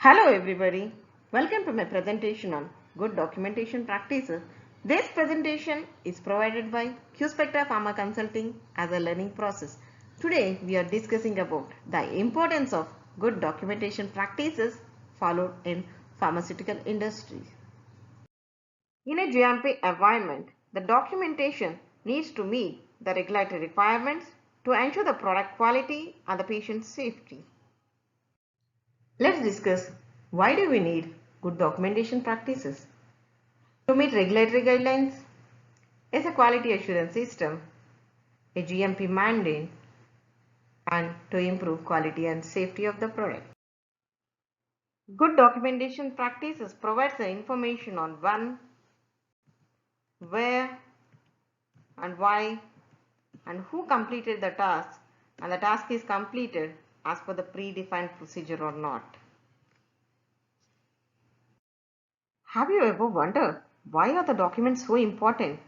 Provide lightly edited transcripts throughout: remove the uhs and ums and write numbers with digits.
Hello everybody, welcome to my presentation on good documentation practices. This presentation is provided by QSpectra Pharma Consulting as a learning process. Today we are discussing about the importance of good documentation practices followed in pharmaceutical industry. In a GMP environment, the documentation needs to meet the regulatory requirements to ensure the product quality and the patient safety. Let's discuss why do we need good documentation practices. To meet regulatory guidelines is a quality assurance system, a GMP mandate, and to improve quality and safety of the product. Good documentation practices provides the information on when, where, and why, and who completed the task, and the task is completed as per the predefined procedure or not. Have you ever wondered why are the documents so important?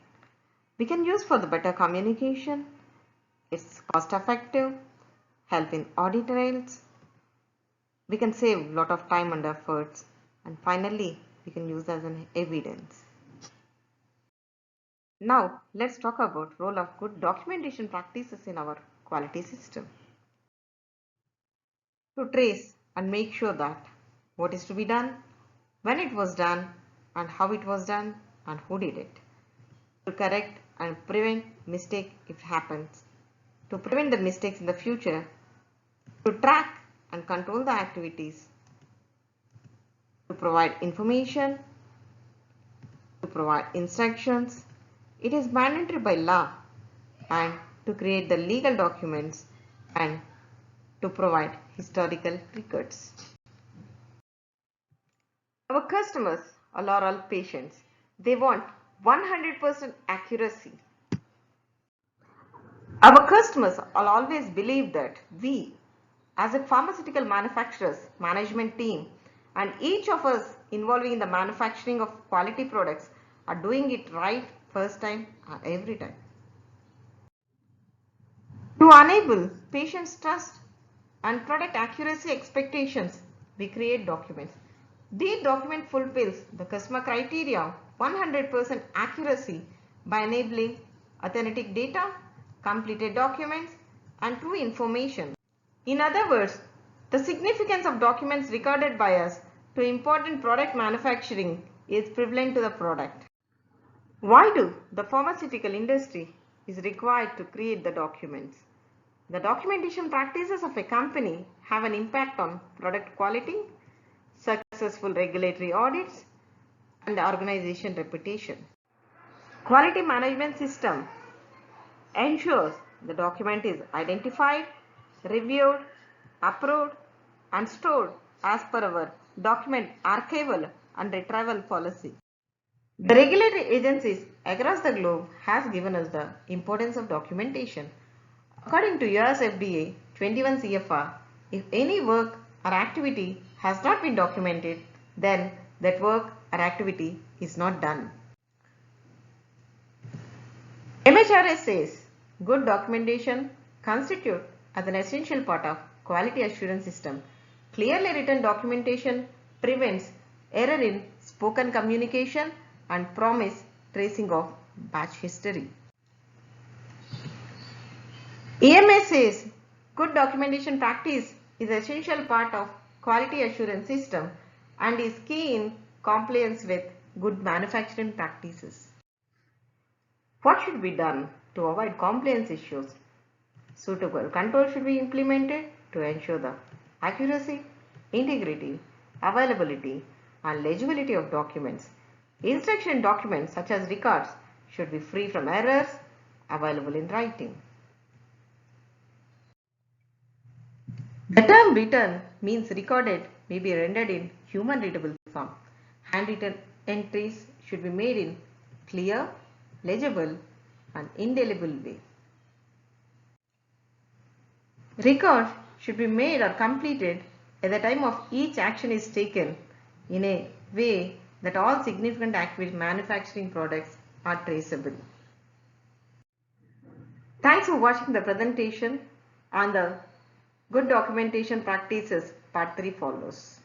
We can use for the better communication, it's cost effective, help in audit trails, we can save a lot of time and efforts, and finally we can use as an evidence. Now let's talk about role of good documentation practices in our quality system. To trace and make sure that what is to be done, when it was done, and how it was done, and who did it. To correct and prevent mistake if it happens. To prevent the mistakes in the future. To track and control the activities. To provide information. To provide instructions. It is mandatory by law, and to create the legal documents and to provide historical records. Our customers are all patients. They want 100% accuracy. Our customers will always believe that we, as a pharmaceutical manufacturers management team, and each of us involving in the manufacturing of quality products are doing it right first time or every time. To enable patients' trust and product accuracy expectations, we create documents. These document fulfills the customer criteria 100% accuracy by enabling authentic data, completed documents, and true information. In other words, the significance of documents recorded by us to important product manufacturing is prevalent to the product. Why do the pharmaceutical industry is required to create the documents? The documentation practices of a company have an impact on product quality, successful regulatory audits, and organization reputation. Quality management system ensures the document is identified, reviewed, approved, and stored as per our document archival and retrieval policy. The regulatory agencies across the globe has given us the importance of documentation. According to US FDA 21 CFR, if any work or activity has not been documented, then that work or activity is not done. MHRA says good documentation constitutes as an essential part of quality assurance system. Clearly written documentation prevents error in spoken communication and promise tracing of batch history. EMA says good documentation practice is an essential part of quality assurance system and is key in compliance with good manufacturing practices. What should be done to avoid compliance issues? Suitable control should be implemented to ensure the accuracy, integrity, availability, and legibility of documents. Instruction documents such as records should be free from errors, available in writing. The term written means recorded may be rendered in human readable form. Handwritten entries should be made in clear, legible, and indelible way. Record should be made or completed at the time of each action is taken in a way that all significant manufacturing products are traceable. Thanks for watching the presentation on the good documentation practices. Part 3 follows.